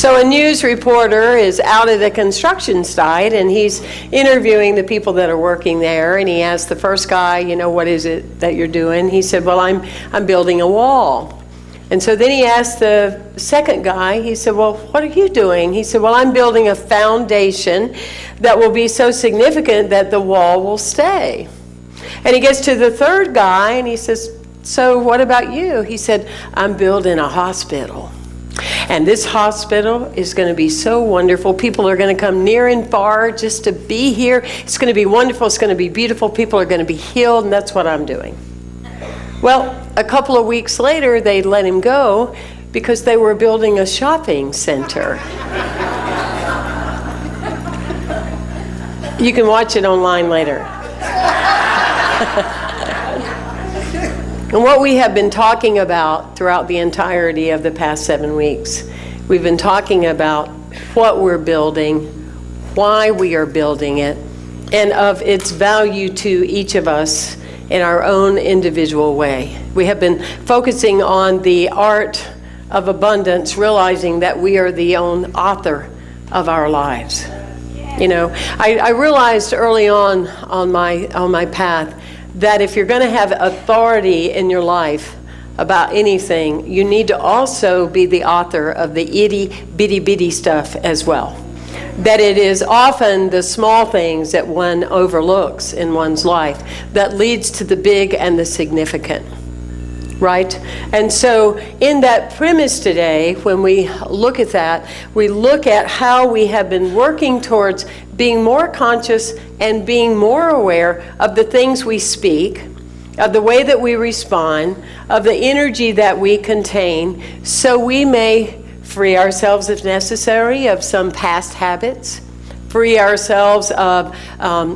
So a news reporter is out at a construction site, and he's interviewing the people that are working there, and he asked the first guy, what is it that you're doing? He said, well, I'm building a wall. And so then he asked the second guy, he said, well, what are you doing? He said, well, I'm building a foundation that will be so significant that the wall will stay. And he gets to the third guy, and he says, so what about you? He said, I'm building a hospital. And this hospital is going to be so wonderful. People are going to come near and far just to be here. It's going to be wonderful. It's going to be beautiful. People are going to be healed, and that's what I'm doing. Well, a couple of weeks later, they let him go because they were building a shopping center. You can watch it online later. And what we have been talking about throughout the entirety of the past 7 weeks, we've been talking about what we're building, why we are building it, and of its value to each of us in our own individual way. We have been focusing on the art of abundance, realizing that we are the own author of our lives. I realized early on my path that if you're going to have authority in your life about anything, you need to also be the author of the itty bitty bitty stuff as well. That it is often the small things that one overlooks in one's life that leads to the big and the significant. Right? And so in that premise today, when we look at that, we look at how we have been working towards being more conscious and being more aware of the things we speak, of the way that we respond, of the energy that we contain, so we may free ourselves if necessary of some past habits, free ourselves of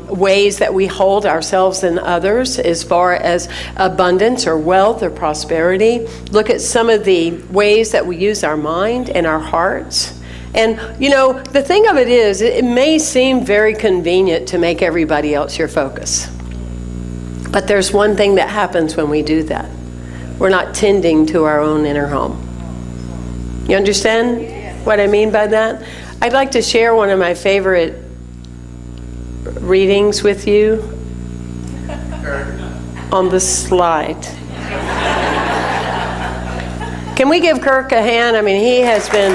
ways that we hold ourselves and others as far as abundance or wealth or prosperity. Look at some of the ways that we use our mind and our hearts. And, the thing of it is, it may seem very convenient to make everybody else your focus. But there's one thing that happens when we do that. We're not tending to our own inner home. You understand what I mean by that? I'd like to share one of my favorite readings with you on the slide. Can we give Kirk a hand? I mean, he has been...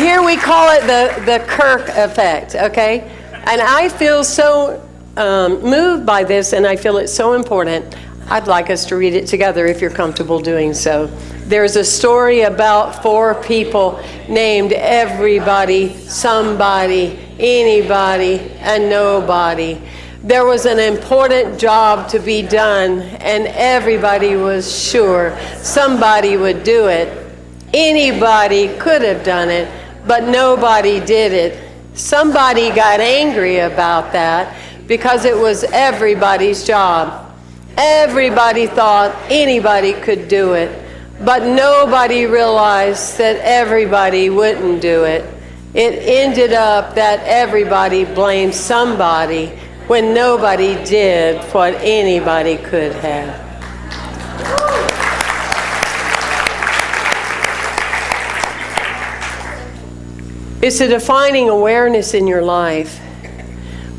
Here we call it the Kirk effect, okay? And I feel so moved by this, and I feel it's so important. I'd like us to read it together if you're comfortable doing so. There's a story about 4 people named everybody, somebody, anybody, and nobody. There was an important job to be done, and everybody was sure somebody would do it. Anybody could have done it, but nobody did it. Somebody got angry about that because it was everybody's job. Everybody thought anybody could do it, but nobody realized that everybody wouldn't do it. It ended up that everybody blamed somebody when nobody did what anybody could have. It's a defining awareness in your life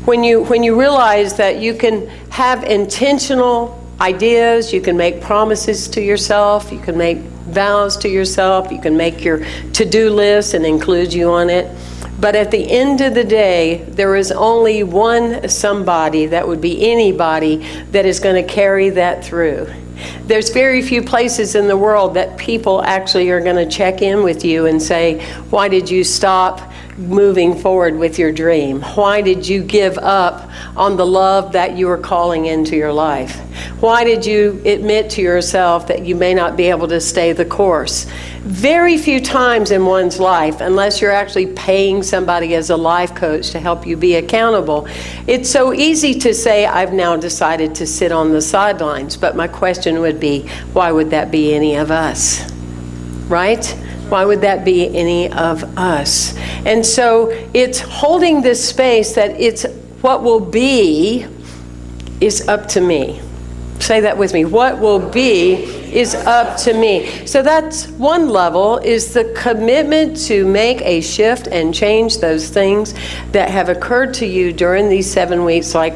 when you realize that you can have intentional ideas, you can make promises to yourself, you can make vows to yourself, you can make your to-do list and include you on it. But at the end of the day, there is only one somebody, that would be anybody, that is going to carry that through. There's very few places in the world that people actually are going to check in with you and say, why did you stop moving forward with your dream? Why did you give up on the love that you were calling into your life? Why did you admit to yourself that you may not be able to stay the course? Very few times in one's life, unless you're actually paying somebody as a life coach to help you be accountable, it's so easy to say, I've now decided to sit on the sidelines. But my question would be, why would that be any of us? Right? Why would that be any of us? And so it's holding this space that it's what will be is up to me. Say that with me. What will be is up to me. So that's one level, is the commitment to make a shift and change those things that have occurred to you during these 7 weeks. Like,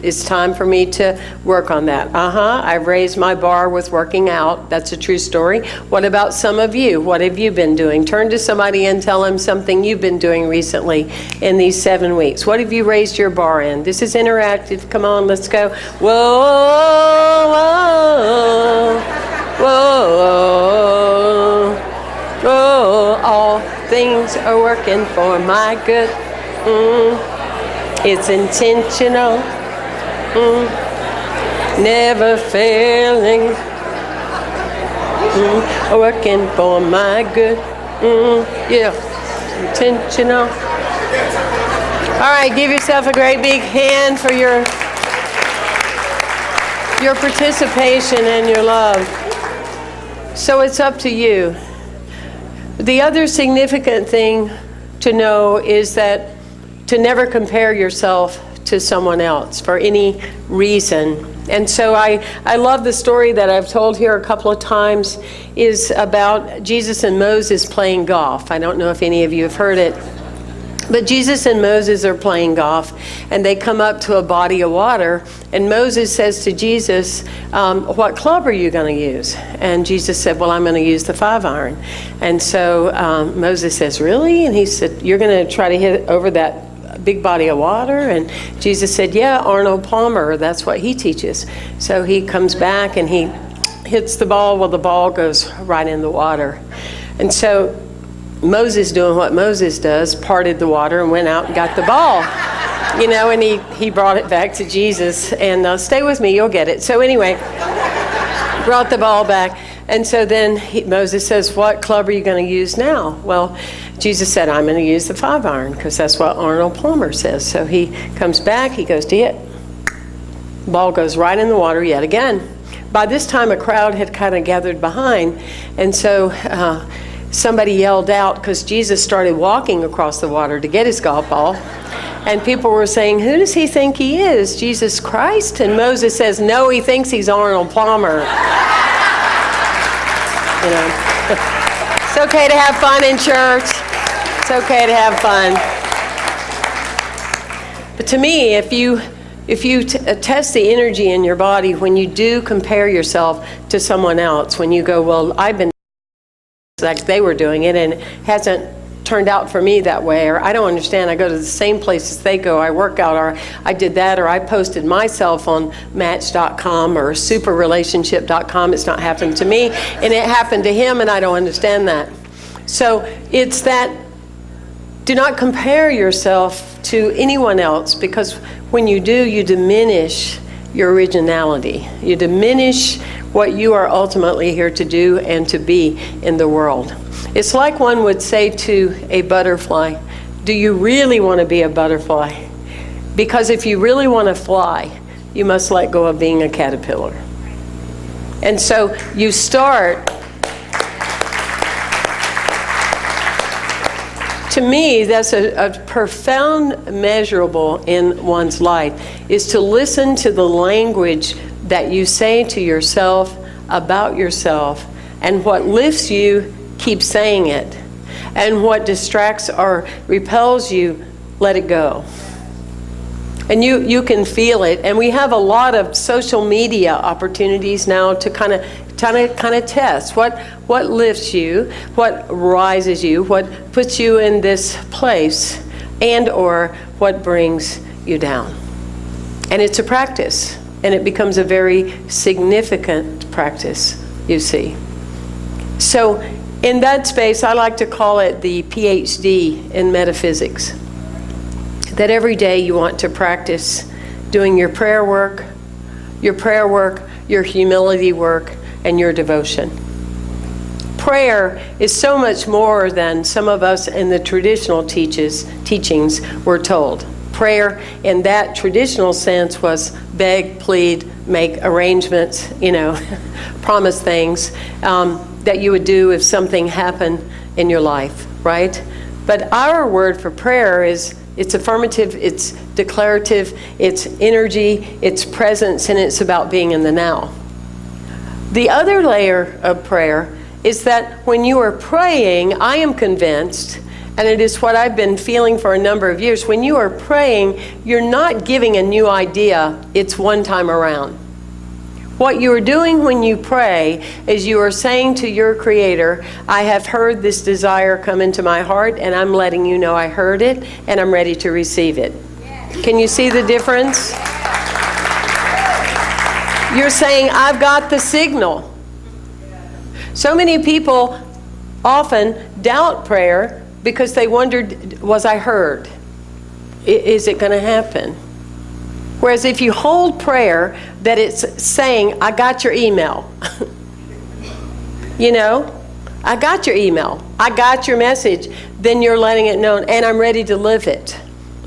it's time for me to work on that. I've raised my bar with working out. That's a true story. What about some of you? What have you been doing? Turn to somebody and tell them something you've been doing recently in these 7 weeks. What have you raised your bar in? This is interactive. Come on, let's go. Whoa, whoa, whoa, whoa. All things are working for my good. It's intentional. Never failing, working for my good. Yeah, intentional. All right, give yourself a great big hand for your participation and your love. So it's up to you. The other significant thing to know is that to never compare yourself to someone else for any reason. And so I love the story that I've told here a couple of times, is about Jesus and Moses playing golf. I don't know if any of you have heard it, but Jesus and Moses are playing golf, and they come up to a body of water, and Moses says to Jesus, what club are you going to use? And Jesus said, well, I'm going to use the 5-iron. And so Moses says, really? And he said, you're going to try to hit over that big body of water? And Jesus said, yeah, Arnold Palmer, that's what he teaches. So he comes back and he hits the ball. Well, the ball goes right in the water. And so Moses, doing what Moses does, parted the water and went out and got the ball. You know, and he brought it back to Jesus. And stay with me, you'll get it. So anyway, brought the ball back. And so then Moses says, what club are you going to use now? Well, Jesus said, I'm going to use the 5-iron, because that's what Arnold Palmer says. So he comes back, he goes to hit. Ball goes right in the water yet again. By this time, a crowd had kind of gathered behind. And so somebody yelled out, because Jesus started walking across the water to get his golf ball. And people were saying, who does he think he is? Jesus Christ? And Moses says, no, he thinks he's Arnold Palmer. You know, it's okay to have fun in church. It's okay to have fun. But to me, if you test the energy in your body when you do compare yourself to someone else, when you go, well, I've been like they were doing it and it hasn't turned out for me that way, or I don't understand, I go to the same places they go, I work out, or I did that, or I posted myself on Match.com or superrelationship.com. It's not happened to me, and it happened to him, and I don't understand that. So it's that, do not compare yourself to anyone else, because when you do, you diminish your originality. You diminish what you are ultimately here to do and to be in the world. It's like one would say to a butterfly, do you really want to be a butterfly? Because if you really want to fly, you must let go of being a caterpillar. And so you start, to me, that's a profound measurable in one's life, is to listen to the language that you say to yourself about yourself, and what lifts you, keep saying it, and what distracts or repels you, let it go. And you can feel it. And we have a lot of social media opportunities now to kind of test what lifts you, what rises you, what puts you in this place, and or what brings you down. And it's a practice, and it becomes a very significant practice, you see. So in that space, I like to call it the PhD in metaphysics. That every day you want to practice doing your prayer work, your humility work, and your devotion. Prayer is so much more than some of us in the traditional teachings were told. Prayer in that traditional sense was beg, plead, make arrangements, promise things that you would do if something happened in your life, right? But our word for prayer it's affirmative, it's declarative, it's energy, it's presence, and it's about being in the now. The other layer of prayer is that when you are praying, I am convinced, and it is what I've been feeling for a number of years, when you are praying, you're not giving a new idea, it's one time around. What you are doing when you pray is you are saying to your Creator, I have heard this desire come into my heart, and I'm letting you know I heard it, and I'm ready to receive it. Can you see the difference? You're saying, I've got the signal. So many people often doubt prayer because they wondered, was I heard? Is it going to happen? Whereas if you hold prayer that it's saying, I got your email. You know, I got your email. I got your message. Then you're letting it known, and I'm ready to live it.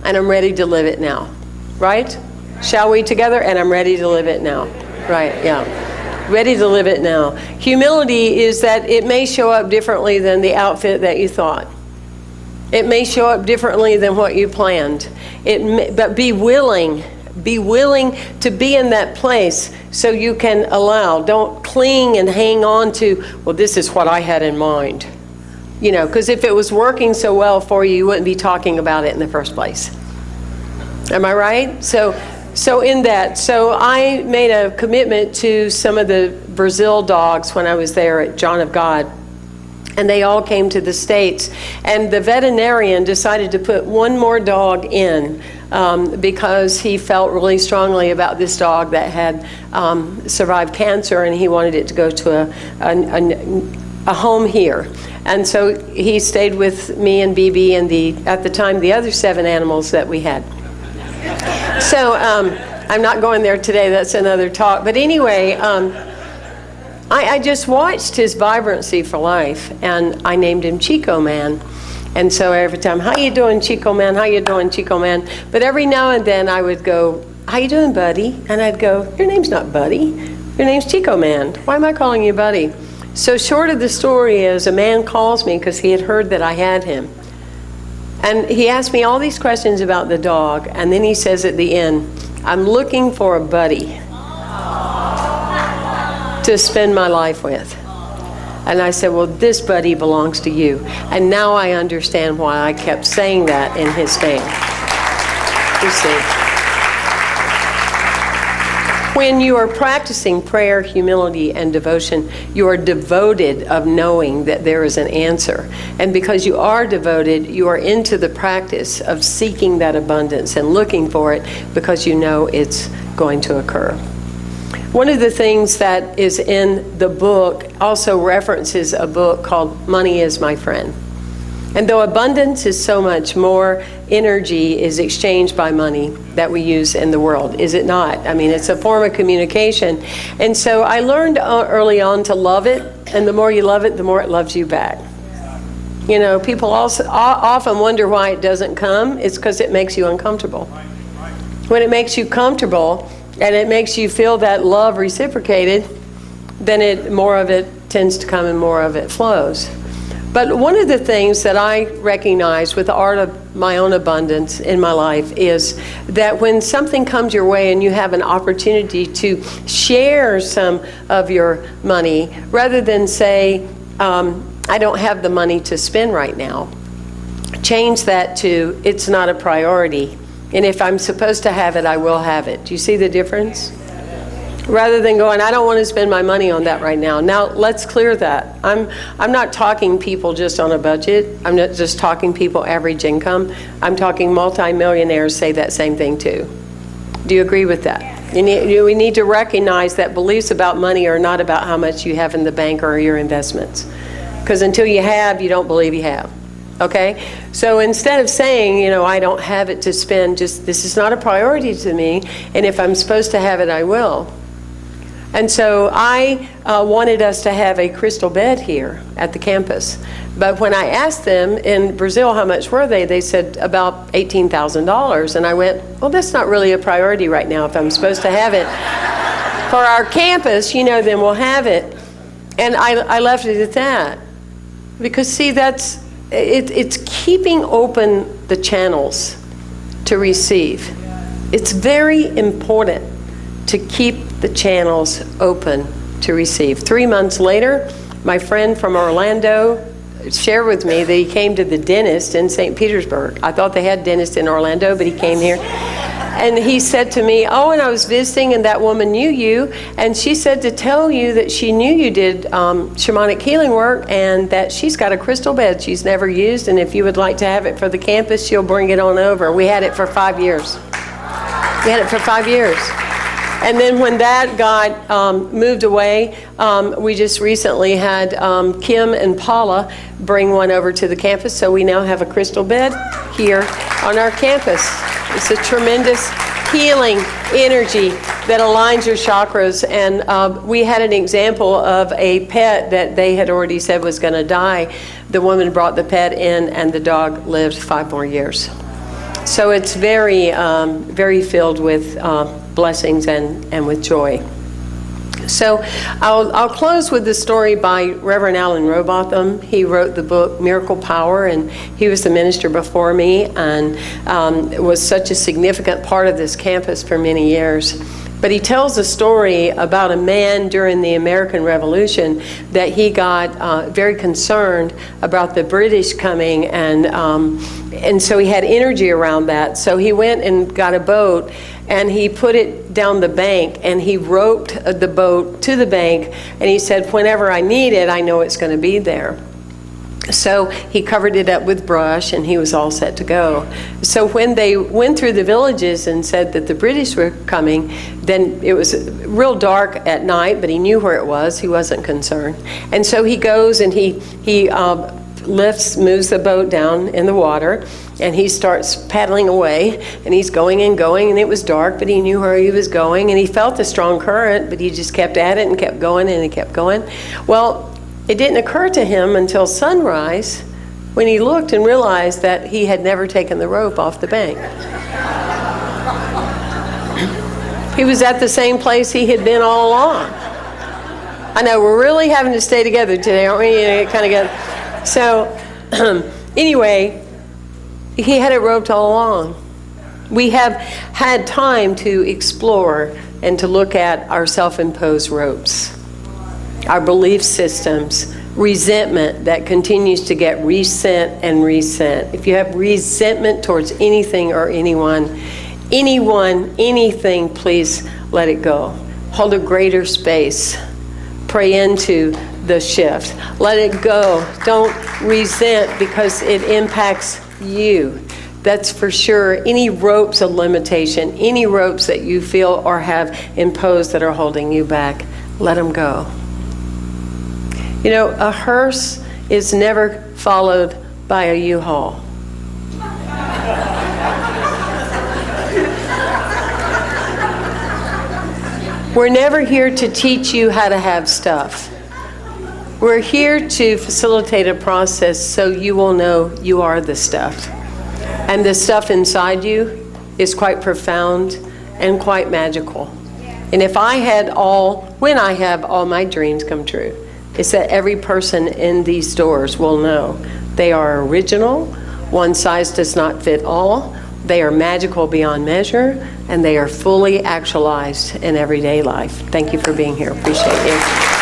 And I'm ready to live it now. Right? Shall we together? And I'm ready to live it now. Right, yeah. Ready to live it now. Humility is that it may show up differently than the outfit that you thought. It may show up differently than what you planned. But be willing to be in that place so you can allow. Don't cling and hang on to, well, this is what I had in mind. You know, because if it was working so well for you, you wouldn't be talking about it in the first place. Am I right? So I made a commitment to some of the Brazil dogs when I was there at John of God. And they all came to the States. And the veterinarian decided to put one more dog in because he felt really strongly about this dog that had survived cancer, and he wanted it to go to a home here. And so he stayed with me and BB and at the time, the other 7 animals that we had. So I'm not going there today. That's another talk. But anyway, I just watched his vibrancy for life, and I named him Chico Man. And so every time, how you doing, Chico Man? How you doing, Chico Man? But every now and then I would go, how you doing, buddy? And I'd go, your name's not Buddy. Your name's Chico Man. Why am I calling you Buddy? So short of the story is, a man calls me because he had heard that I had him. And he asked me all these questions about the dog, and then he says at the end, I'm looking for a buddy to spend my life with. And I said, well, this buddy belongs to you. And now I understand why I kept saying that in his name. You see. When you are practicing prayer, humility, and devotion, you are devoted of knowing that there is an answer. And because you are devoted, you are into the practice of seeking that abundance and looking for it because you know it's going to occur. One of the things that is in the book also references a book called Money is My Friend. And though abundance is so much more, energy is exchanged by money that we use in the world, is it not? I mean, it's a form of communication. And so I learned early on to love it, and the more you love it, the more it loves you back. You know, people also often wonder why it doesn't come. It's because it makes you uncomfortable. When it makes you comfortable and it makes you feel that love reciprocated, then more of it tends to come and more of it flows. But one of the things that I recognize with the art of my own abundance in my life is that when something comes your way and you have an opportunity to share some of your money, rather than say, I don't have the money to spend right now, change that to, it's not a priority. And if I'm supposed to have it, I will have it. Do you see the difference? Rather than going, I don't want to spend my money on that right now. Now, let's clear that. I'm not talking people just on a budget. I'm not just talking people average income. I'm talking multimillionaires say that same thing too. Do you agree with that? We need to recognize that beliefs about money are not about how much you have in the bank or your investments. Because until you have, you don't believe you have. Okay? So instead of saying, I don't have it to spend, just this is not a priority to me, and if I'm supposed to have it, I will. And so I wanted us to have a crystal bed here at the campus. But when I asked them in Brazil how much were they said about $18,000. And I went, well, that's not really a priority right now. If I'm supposed to have it for our campus, then we'll have it. And I left it at that. Because see, it's keeping open the channels to receive. It's very important to keep the channels open to receive. 3 months later, my friend from Orlando shared with me that he came to the dentist in St. Petersburg. I thought they had dentists in Orlando, but he came here. And he said to me, oh, and I was visiting and that woman knew you, and she said to tell you that she knew you did shamanic healing work and that she's got a crystal bed she's never used, and if you would like to have it for the campus, she'll bring it on over. We had it for 5 years. We had it for 5 years. And then when that got moved away, we just recently had Kim and Paula bring one over to the campus, so we now have a crystal bed here on our campus. It's a tremendous healing energy that aligns your chakras. And we had an example of a pet that they had already said was going to die. The woman brought the pet in, and the dog lived 5 more years. So it's very, very filled with blessings and with joy. So I'll close with the story by Reverend Alan Robotham. He wrote the book Miracle Power, and he was the minister before me and was such a significant part of this campus for many years. But he tells a story about a man during the American Revolution that he got very concerned about the British coming, and so he had energy around that. So he went and got a boat, and he put it down the bank, and he roped the boat to the bank, and he said, whenever I need it, I know it's going to be there. So he covered it up with brush, and he was all set to go. So when they went through the villages and said that the British were coming, then it was real dark at night, but he knew where it was. He wasn't concerned. And so he goes and he moves the boat down in the water, and he starts paddling away, and he's going and going, and it was dark, but he knew where he was going, and he felt a strong current, but he just kept at it and kept going, and he kept going. Well, it didn't occur to him until sunrise when he looked and realized that he had never taken the rope off the bank. He was at the same place he had been all along. I know, we're really having to stay together today, aren't we? Kind of get. So anyway, he had it roped all along. We have had time to explore and to look at our self-imposed ropes, our belief systems, resentment that continues to get resent and resent. If you have resentment towards anything or anyone, anything, please let it go. Hold a greater space. Pray into the shift. Let it go. Don't resent because it impacts you. That's for sure. Any ropes of limitation, any ropes that you feel or have imposed that are holding you back, let them go. You know, a hearse is never followed by a U-Haul. We're never here to teach you how to have stuff. We're here to facilitate a process so you will know you are the stuff. And the stuff inside you is quite profound and quite magical. And when I have all my dreams come true, it's that every person in these doors will know they are original, one size does not fit all, they are magical beyond measure, and they are fully actualized in everyday life. Thank you for being here. Appreciate you.